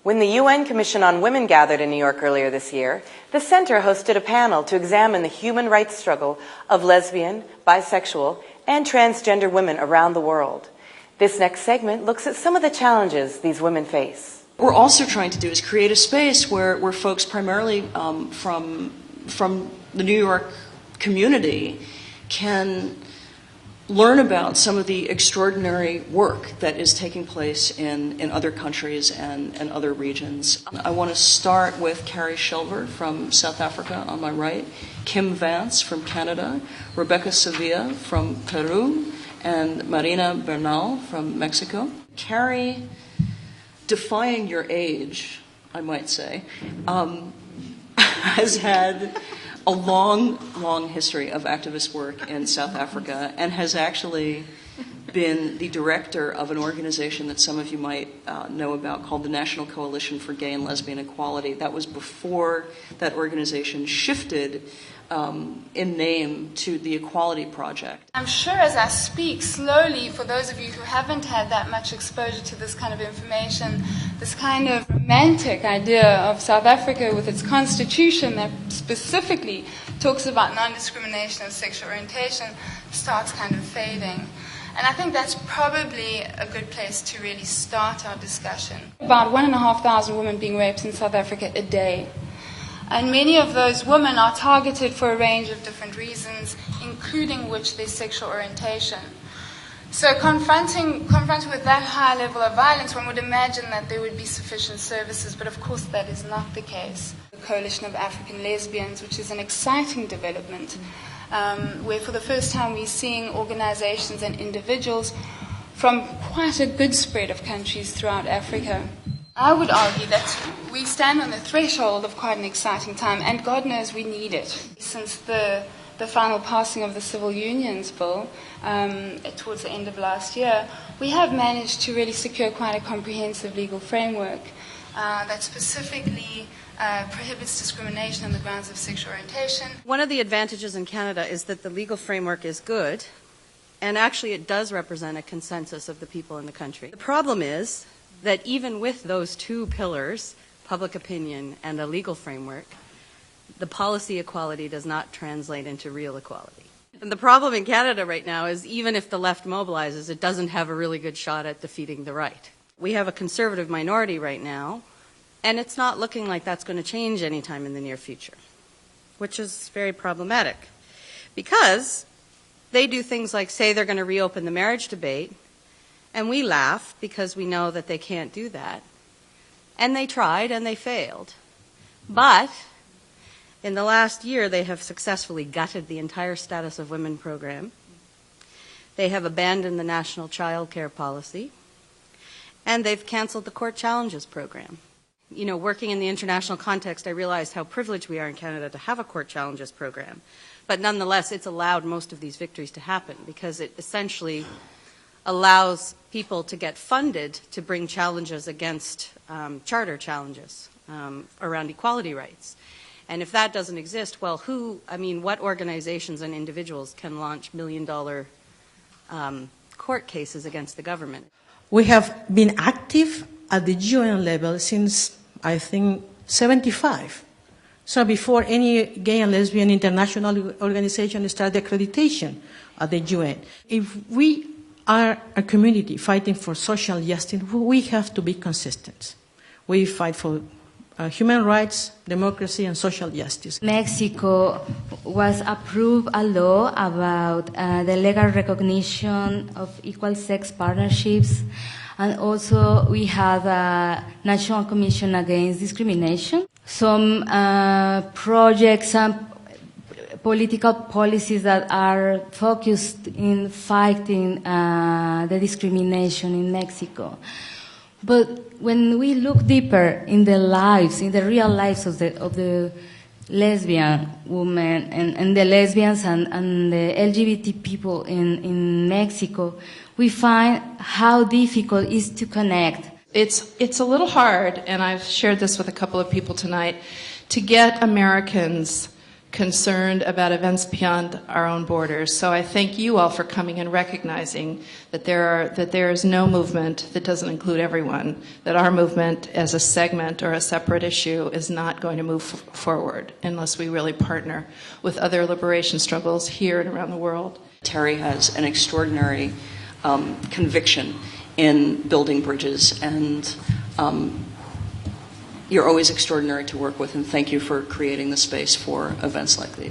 When the UN Commission on Women gathered in New York earlier this year, the center hosted a panel to examine the human rights struggle of lesbian, bisexual, and transgender women around the world. This next segment looks at some of the challenges these women face. What we're also trying to do is create a space where folks primarily from the New York community can learn about some of the extraordinary work that is taking place in other countries and other regions. I want to start with Carrie Shelver from South Africa on my right, Kim Vance from Canada, Rebecca Sevilla from Peru, and Marina Bernal from Mexico. Carrie, defying your age, I might say, has had a long, long history of activist work in South Africa and has actually been the director of an organization that some of you might know about called the National Coalition for Gay and Lesbian Equality. That was before that organization shifted in name to the Equality Project. I'm sure as I speak slowly, for those of you who haven't had that much exposure to this kind of information, this kind of romantic idea of South Africa with its constitution that specifically talks about non-discrimination of sexual orientation starts kind of fading. And I think that's probably a good place to really start our discussion. About 1,500 women being raped in South Africa a day. And many of those women are targeted for a range of different reasons, including which their sexual orientation. So confronting with that high level of violence, one would imagine that there would be sufficient services, but of course that is not the case. The Coalition of African Lesbians, which is an exciting development, where for the first time we're seeing organizations and individuals from quite a good spread of countries throughout Africa. I would argue that we stand on the threshold of quite an exciting time, and God knows we need it. Since the final passing of the Civil Unions Bill towards the end of last year, we have managed to really secure quite a comprehensive legal framework that specifically prohibits discrimination on the grounds of sexual orientation. One of the advantages in Canada is that the legal framework is good, and actually it does represent a consensus of the people in the country. The problem is that even with those two pillars, public opinion and a legal framework, the policy equality does not translate into real equality. And the problem in Canada right now is even if the left mobilizes, it doesn't have a really good shot at defeating the right. We have a conservative minority right now, and it's not looking like that's going to change anytime in the near future, which is very problematic because they do things like say they're going to reopen the marriage debate, and we laugh because we know that they can't do that. And they tried and they failed. But in the last year, they have successfully gutted the entire Status of Women program. They have abandoned the National Child Care Policy. And they've canceled the Court Challenges program. You know, working in the international context, I realized how privileged we are in Canada to have a Court Challenges program. But nonetheless, it's allowed most of these victories to happen because it essentially allows people to get funded to bring challenges against charter challenges around equality rights. And if that doesn't exist, well, what organizations and individuals can launch million-dollar court cases against the government? We have been active at the UN level since, I think, 1975. So before any gay and lesbian international organization started accreditation at the UN. If we are a community fighting for social justice, we have to be consistent. We fight for human rights, democracy, and social justice. Mexico was approved a law about the legal recognition of equal sex partnerships, and also we have a National Commission Against Discrimination. Some projects and political policies that are focused in fighting the discrimination in Mexico. But when we look deeper in the lives, in the real lives of the lesbian women and the lesbians and the LGBT people in Mexico, we find how difficult it is to connect. It's a little hard, and I've shared this with a couple of people tonight, to get Americans concerned about events beyond our own borders. So I thank you all for coming and recognizing that there is no movement that doesn't include everyone, that our movement as a segment or a separate issue is not going to move forward unless we really partner with other liberation struggles here and around the world. Terry has an extraordinary conviction in building bridges, and you're always extraordinary to work with, and thank you for creating the space for events like these.